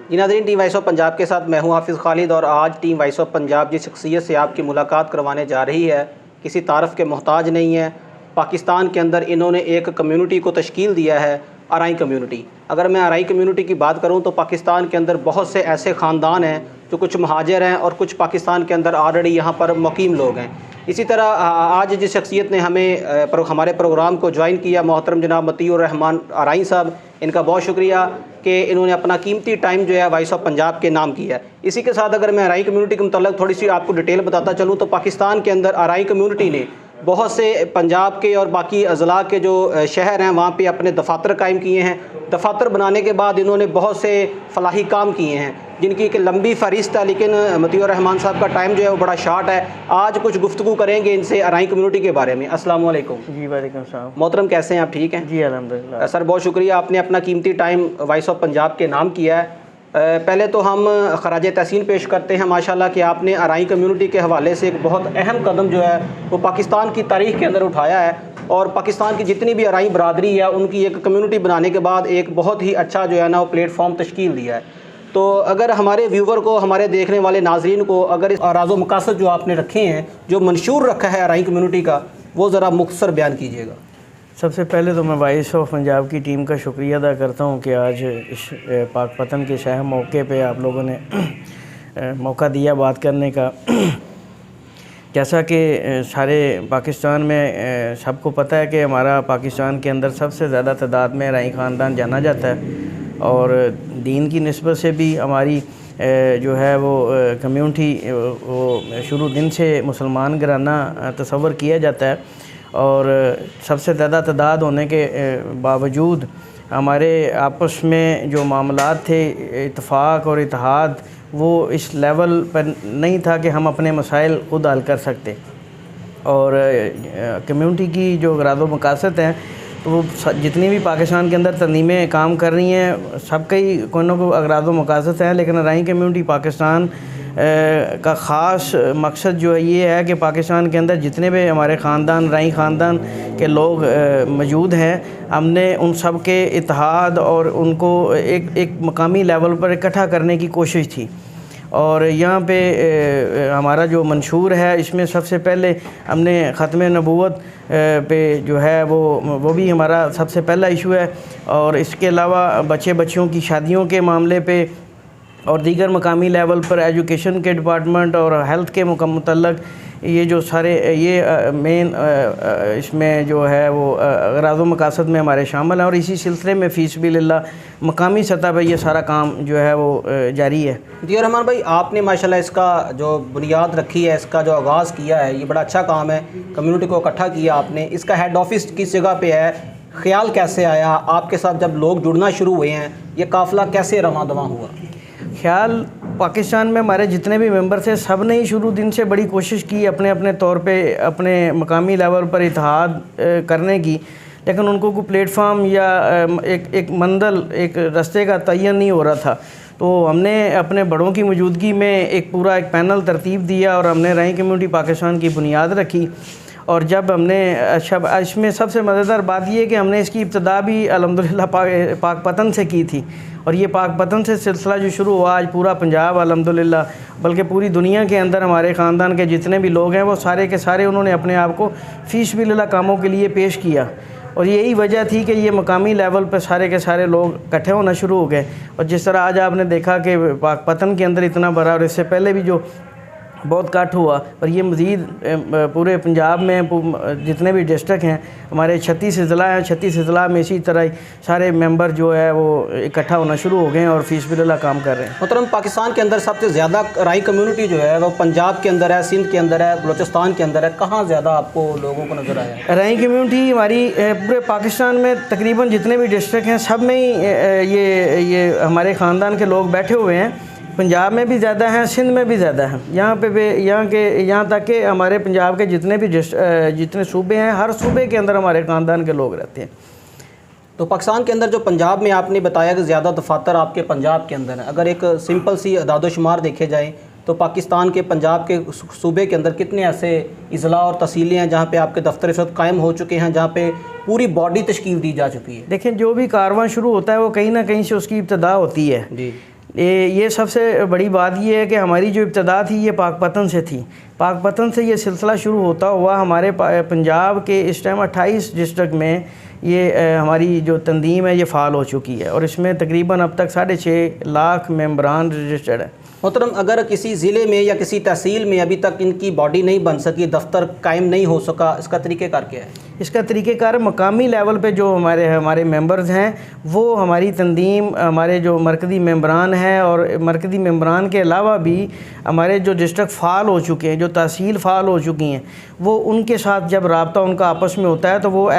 जी नाज़रीन, team voice of Punjab के साथ मैं हूं हाफिज़ खालिद और आज टीम वॉइस ऑफ पंजाब जिस शख्सियत से आपकी मुलाकात करवाने जा रही है किसी तारफ़ के मोहताज नहीं है। पाकिस्तान के अंदर इन्होंने एक कम्युनिटी को तश्कील दिया है, आरई कम्युनिटी। अगर मैं आरई कम्युनिटी की बात करूं तो पाकिस्तान के अंदर बहुत से ऐसे ख़ानदान हैं जो कुछ महाजर हैं और कुछ पाकिस्तान के अंदर ऑलरेडी यहाँ पर मुकीम लोग हैं। इसी तरह आज जिस शख्सियत ने हमारे प्रोग्राम को ज्वाइन किया, मोहतरम जनाब मतीउर रहमान आरई साहब, इनका बहुत शुक्रिया कि इन्होंने अपना कीमती टाइम जो है वॉइस ऑफ पंजाब के नाम किया है। इसी के साथ अगर मैं आरई कम्युनिटी के मतलब थोड़ी सी आपको डिटेल बताता चलूँ तो पाकिस्तान के अंदर आरई कम्युनिटी ने बहुत से पंजाब के और बाकी अज़ला के जो शहर हैं वहाँ पे अपने दफातर कायम किए हैं। दफातर बनाने के बाद इन्होंने बहुत से फलाही काम किए हैं जिनकी एक लंबी फ़हरिस्त है, लेकिन मतीउर रहमान साहब का टाइम जो है वो बड़ा शार्ट है। आज कुछ गुफ्तगू करेंगे इनसे आरई कम्युनिटी के बारे में। अस्सलाम वालेकुम। जी वालेकुम सलाम। मोहतरम कैसे हैं आप? ठीक हैं जी अल्हम्दुलिल्लाह। सर बहुत शुक्रिया, आपने अपना कीमती टाइम वॉइस ऑफ पंजाब के नाम किया है। पहले तो हम खराज तहसीन पेश करते हैं माशाल्लाह कि आपने आरई कम्युनिटी के हवाले से एक बहुत अहम कदम जो है वो पाकिस्तान की तारीख़ के अंदर उठाया है और पाकिस्तान की जितनी भी आरई बरादरी है उनकी एक कम्युनिटी बनाने के बाद एक बहुत ही अच्छा जो है ना वो प्लेटफॉर्म तश्कील दिया है। तो अगर हमारे व्यूवर को, हमारे देखने वाले नाजरीन को अगर इस अराज़ो मकासद जो आपने रखे हैं, जो मंशूर रखा है आरई कम्युनिटी का, वो ज़रा मुख्तसर बयान कीजिएगा। सबसे पहले तो मैं वॉइस ऑफ पंजाब की टीम का शुक्रिया अदा करता हूँ कि आज इस पाकपतन के शहर मौके पे आप लोगों ने मौका दिया बात करने का। जैसा कि सारे पाकिस्तान में सबको पता है कि हमारा पाकिस्तान के अंदर सबसे ज़्यादा तादाद में आरई ख़ानदान जाना जाता है और दीन की निस्बत से भी हमारी जो है वो कम्युनिटी वो शुरू दिन से मुसलमान घराना तस्वर किया जाता है और सबसे ज़्यादा तादाद होने के बावजूद हमारे आपस में जो मामलात थे, इत्तेफाक और इत्तेहाद, वो इस लेवल पर नहीं था कि हम अपने मसाइल खुद हल कर सकते। और कम्युनिटी की जो अगराज़ो मकासद हैं तो वो जितनी भी पाकिस्तान के अंदर तंजीमें काम कर रही हैं सबका ही कोई ना कोई अगराज़ो मकासद हैं, लेकिन आरई कम्युनिटी पाकिस्तान का ख़ास मकसद जो है ये है कि पाकिस्तान के अंदर जितने भी हमारे ख़ानदान, आरई ख़ानदान के लोग मौजूद हैं, हमने उन सब के इत्तेहाद और उनको एक मकामी लेवल पर इकट्ठा करने की कोशिश थी। और यहाँ पे हमारा जो मंशूर है इसमें सबसे पहले हमने ख़त्म नबूवत पे जो है वो भी हमारा सबसे पहला इशू है और इसके अलावा बच्चियों की शादियों के मामले पे और दीगर मकामी लेवल पर एजुकेशन के डिपार्टमेंट और हेल्थ के मुतल्लक ये जो सारे ये मेन इसमें जो है वो अगराज़ो मकासद में हमारे शामिल हैं और इसी सिलसिले में फ़ीसबिलिल्लाह मकामी सतह पर ये सारा काम जो है वो जारी है। जी रहमान भाई, आपने माशाल्लाह इसका जो बुनियाद रखी है, इसका जो आगाज़ किया है, ये बड़ा अच्छा काम है। कम्युनिटी को इकट्ठा किया आपने, इसका हेड ऑफिस किस जगह पे है, ख्याल कैसे आया आपके साथ जब लोग जुड़ना शुरू हुए हैं, ये काफ़िला कैसे रवां दवां हुआ? ख्याल पाकिस्तान में हमारे जितने भी मेंबर थे सब ने ही शुरू दिन से बड़ी कोशिश की अपने अपने तौर पे अपने मकामी लेवल पर इत्तेहाद करने की, लेकिन उनको कोई प्लेटफार्म या एक मंजिल, एक रास्ते का तयन नहीं हो रहा था। तो हमने अपने बड़ों की मौजूदगी में एक पैनल तरतीब दिया और हमने आरई कम्युनिटी पाकिस्तान की बुनियाद रखी। और जब हमने इसमें सबसे मज़ेदार बात यह कि हमने इसकी इब्तदा भी अल्हम्दुलिल्लाह पाकपतन से की थी और ये पाकपतन से सिलसिला जो शुरू हुआ, आज पूरा पंजाब अल्हम्दुलिल्लाह बल्कि पूरी दुनिया के अंदर हमारे ख़ानदान के जितने भी लोग हैं वो सारे के सारे उन्होंने अपने आप को फ़ीसबिलिल्लाह कामों के लिए पेश किया और यही वजह थी कि ये मकामी लेवल पर सारे के सारे लोग इकट्ठे होना शुरू हो गए। और जिस तरह आज आपने देखा कि पाकपतन के अंदर इतना बड़ा और इससे पहले भी जो बहुत कट हुआ, पर ये मज़ीद पूरे पंजाब में जितने भी डिस्ट्रिक्ट हैं, हमारे 36 ज़िला हैं, 36 ज़िला में इसी तरह सारे मेंबर जो है वो इकट्ठा होना शुरू हो गए हैं और फ़ीसबिलिल्लाह काम कर रहे हैं। मतलब पाकिस्तान के अंदर सबसे ज़्यादा आरई कम्युनिटी जो है वो पंजाब के अंदर है, सिंध के अंदर है, बलूचिस्तान के अंदर है, कहाँ ज़्यादा आपको लोगों को नज़र आया? आरई कम्युनिटी हमारी पूरे पाकिस्तान में तकरीबन जितने भी डिस्ट्रिक्ट हैं सब में ही ये हमारे ख़ानदान के लोग बैठे हुए हैं। पंजाब में भी ज़्यादा हैं, सिंध में भी ज़्यादा हैं, यहाँ तक कि हमारे पंजाब के जितने सूबे हैं, हर सूबे के अंदर हमारे ख़ानदान के लोग रहते हैं। तो पाकिस्तान के अंदर जो पंजाब में आपने बताया कि ज़्यादा दफातर आपके पंजाब के अंदर है, अगर एक सिंपल सी अदादोशुमार देखे जाए तो पाकिस्तान के पंजाब के सूबे के अंदर कितने ऐसे अज़ला और तहसीलें हैं जहाँ पे आपके दफ्तर इस वक्त कायम हो चुके हैं, जहाँ पे पूरी बॉडी तश्कील दी जा चुकी है? देखें, जो भी कारवां शुरू होता है वो कहीं ना कहीं से उसकी इब्तदा होती है जी। ये सबसे बड़ी बात ये है कि हमारी जो इब्तदा थी ये पाकपतन से थी। पाकपतन से ये सिलसिला शुरू होता हुआ हमारे पंजाब के इस टाइम 28 डिस्ट्रिक्ट में ये हमारी जो तंजीम है ये फ़ाल हो चुकी है और इसमें तकरीबन अब तक 6.5 लाख मेंबरान रजिस्टर्ड है। मोहतरम, अगर किसी ज़िले में या किसी तहसील में अभी तक इनकी बॉडी नहीं बन सकी, दफ्तर कायम नहीं हो सका, इसका तरीक़ेकार क्या है? इसका तरीक़ेकार मकामी लेवल पे जो हमारे मेंबर्स हैं वो हमारी तंजीम, हमारे जो मरकज़ी मेंबरान हैं और मरकज़ी मेंबरान के अलावा भी हमारे जो डिस्ट्रिक्ट फ़ाल हो चुके हैं, जो तहसील फ़ाल हो चुकी हैं, वो उनके साथ जब रब्ता उनका आपस में होता है तो वो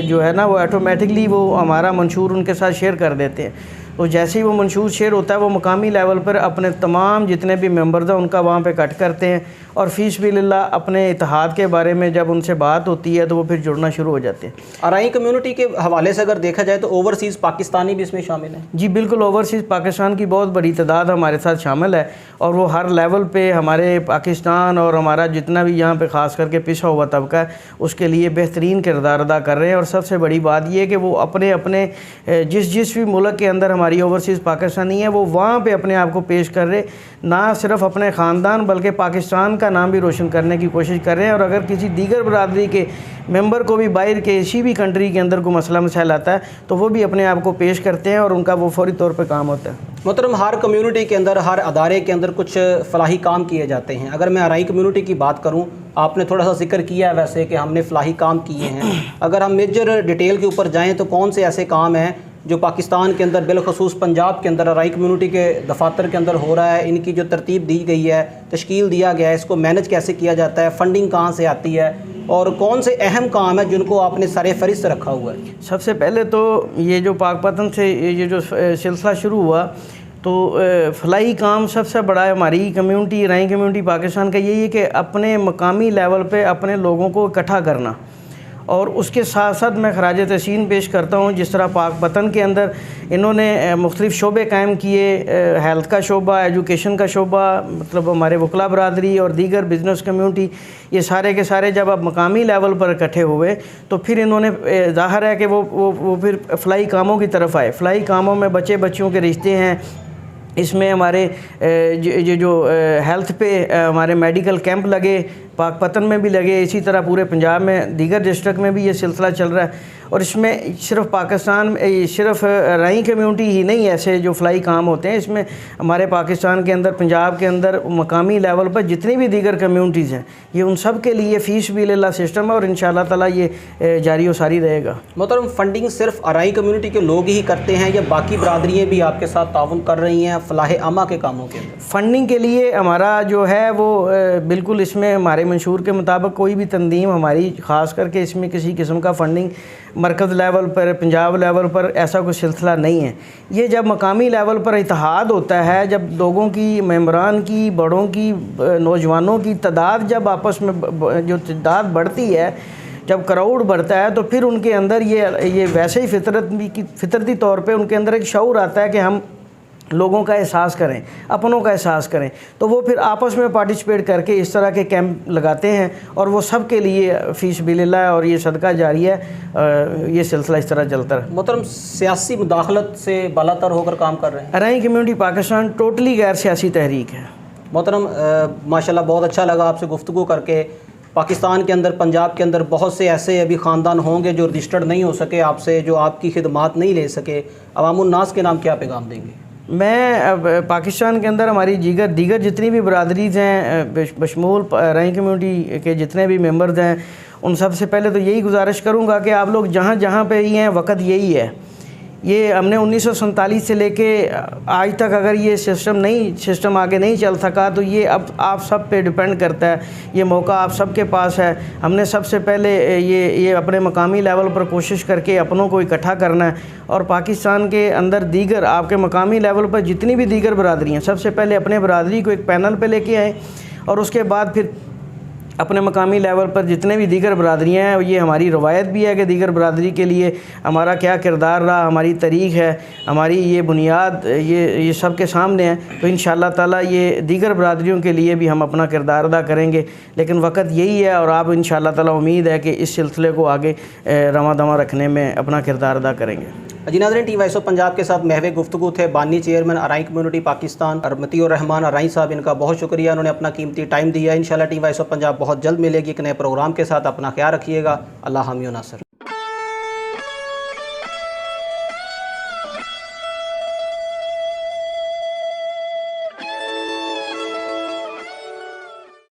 जो है ना वो ऑटोमेटिकली वो हमारा मंशूर उनके साथ शेयर कर देते हैं। तो जैसे ही वो मंशूर शेयर होता है वो मकामी लेवल पर अपने तमाम जितने भी मेंबर्स हैं उनका वहाँ पे कट करते हैं और फ़ीस बिल्लाह अपने इत्तेहाद के बारे में जब उनसे बात होती है तो वो फिर जुड़ना शुरू हो जाते हैं। आरआई कम्युनिटी के हवाले से अगर देखा जाए तो ओवरसीज़ पाकिस्तानी भी इसमें शामिल हैं? जी बिल्कुल, ओवरसीज़ पाकिस्तान की बहुत बड़ी तादाद हमारे साथ शामिल है और वो हर लेवल पे हमारे पाकिस्तान और हमारा जितना भी यहाँ पे ख़ास करके पिछड़ा हुआ तबका है उसके लिए बेहतरीन किरदार अदा कर रहे हैं। और सबसे बड़ी बात यह है कि वो अपने अपने जिस भी मुल्क के अंदर हमारी ओवरसीज़ पाकिस्तानी है वो वहाँ पे अपने आप को पेश कर रहे, ना सिर्फ अपने ख़ानदान बल्कि पाकिस्तान का नाम भी रोशन करने की कोशिश कर रहे हैं। और अगर किसी दीगर बरादरी के मेंबर को भी बाहर के किसी भी कंट्री के अंदर कोई मसला मसाइल आता है तो वो भी अपने आप को पेश करते हैं और उनका वो फौरी तौर पे काम होता है। मोहतरम, हर कम्युनिटी के अंदर, हर अदारे के अंदर कुछ फ़लाही काम किए जाते हैं। अगर मैं आरआई कम्युनिटी की बात करूं, आपने थोड़ा सा जिक्र किया है वैसे कि हमने फ़लाही काम किए हैं। अगर हम मेजर डिटेल के ऊपर जाएँ तो कौन से ऐसे काम हैं जो पाकिस्तान के अंदर, बिलखसूस पंजाब के अंदर आरआई कम्युनिटी के दफातर के अंदर हो रहा है, इनकी जो तरतीब दी गई है, तश्कील दिया गया है, इसको मैनेज कैसे किया जाता है, फ़ंडिंग कहाँ से आती है और कौन से अहम काम है जिनको आपने सरे फहरिस्त रखा हुआ है? सबसे पहले तो ये जो पाकपतन से ये जो सिलसिला शुरू हुआ तो फलाई काम सबसे बड़ा हमारी कम्युनिटी, आरआई कम्युनिटी पाकिस्तान का यही है कि अपने मकामी लेवल पे अपने लोगों को इकट्ठा करना। और उसके साथ साथ मैं खराज तहसीन पेश करता हूँ जिस तरह पाकपतन के अंदर इन्होंने मुख्तलिफ़ शोबे कायम किए, हेल्थ का शोबा, एजुकेशन का शोबा, मतलब हमारे वकला बरादरी और दीगर बिज़नेस कम्युनिटी, ये सारे के सारे जब अब मकामी लेवल पर इकट्ठे हुए तो फिर इन्होंने ज़ाहिर है कि वो फिर फ़लाई कामों की तरफ आए। फ़लाई कामों में बच्चों के रिश्ते हैं, इसमें हमारे जो हेल्थ पे हमारे मेडिकल कैंप लगे, पाकपतन में भी लगे, इसी तरह पूरे पंजाब में दीगर डिस्ट्रिक्ट में भी ये सिलसिला चल रहा है। और इसमें सिर्फ पाकिस्तान, सिर्फ आरआई कम्युनिटी ही नहीं ऐसे जो फ़लाई काम होते हैं, इसमें हमारे पाकिस्तान के अंदर, पंजाब के अंदर मकामी लेवल पर जितनी भी दीगर कम्युनिटीज़ हैं ये उन सब के लिए फ़ीस बिल्लाह सिस्टम है और इंशाअल्लाह ताला ये जारी व सारी रहेगा। मोहतरम, फ़ंडिंग सिर्फ आरआई कम्युनिटी के लोग ही करते हैं या बाकी बरादरियाँ भी आपके साथ ताउन कर रही हैं फ़लाह आमा के कामों के अंदर? फ़ंडिंग के लिए हमारा जो है वो बिल्कुल इसमें हमारे मंशूर के मुताबिक कोई भी तंजीम हमारी ख़ास करके इसमें किसी किस्म का फ़ंडिंग मरकज़ लेवल पर, पंजाब लेवल पर ऐसा कोई सिलसिला नहीं है। ये जब मकामी लेवल पर इत्तेहाद होता है, जब लोगों की, मेंबरान की, बड़ों की, नौजवानों की तादाद जब आपस में जो तादाद बढ़ती है, जब क्राउड बढ़ता है तो फिर उनके अंदर ये वैसे ही फितरती तौर पे उनके अंदर एक शऊर आता है कि हम लोगों का एहसास करें, अपनों का एहसास करें, तो वो फिर आपस में पार्टिसिपेट करके इस तरह के कैंप लगाते हैं और वो सब के लिए फ़ीस बिल्लाह और ये सदका जारी है, ये सिलसिला इस तरह चलता है। मोहतरम, सियासी मुदाखलत से बालातर होकर काम कर रहे हैं? आरआई कम्युनिटी पाकिस्तान टोटली गैर सियासी तहरीक है। मोहतरम, माशाल्लाह बहुत अच्छा लगा आपसे गुफ्तगू करके। पाकिस्तान के अंदर, पंजाब के अंदर बहुत से ऐसे अभी ख़ानदान होंगे जो रजिस्टर्ड नहीं हो सके आपसे, जो आपकी खिदमात नहीं ले सके, अवामुन्नास के नाम क्या पैगाम देंगे? मैं अब पाकिस्तान के अंदर हमारी दीगर जितनी भी बरादरीज़ हैं, बशमूल आरआई कम्युनिटी के जितने भी मेंबर्स हैं, उन सब से पहले तो यही गुजारिश करूँगा कि आप लोग जहाँ पे ही हैं, वक्त यही है। ये हमने 1947 से लेके आज तक अगर ये सिस्टम आगे नहीं चल सका तो ये अब आप सब पे डिपेंड करता है। ये मौका आप सब के पास है। हमने सबसे पहले ये अपने मकामी लेवल पर कोशिश करके अपनों को इकट्ठा करना है और पाकिस्तान के अंदर दीगर आपके मकामी लेवल पर जितनी भी दीगर बरादरी हैं, सबसे पहले अपने बरादरी को एक पैनल पर लेके आएँ और उसके बाद फिर अपने मकामी लेवल पर जितने भी दीगर बरादरियाँ हैं, ये हमारी रवायत भी है कि दीगर बरादरी के लिए हमारा क्या किरदार रहा, हमारी तारीख़ है, हमारी ये बुनियाद, ये सब के सामने है। तो इंशाअल्लाह ताला ये दीगर बरादरियों के लिए भी हम अपना किरदार अदा करेंगे। लेकिन वक्त यही है और आप इंशाअल्लाह ताला उम्मीद है कि इस सिलसिले को आगे रवां दवां रखने में अपना किरदार अदा करेंगे। जी नाज़रीन, टीम वॉइस ऑफ पंजाब के साथ महवे गुफ्तगू थे बानी चेयरमैन अराई कम्युनिटी पाकिस्तान और मतीउर रहमान अराई साहब। इनका बहुत शुक्रिया, उन्होंने अपना कीमती टाइम दिया। इंशाल्लाह टीम वॉइस ऑफ पंजाब बहुत जल्द मिलेगी एक नए प्रोग्राम के साथ। अपना ख्याल रखिएगा। अल्लाह हामी व नासर।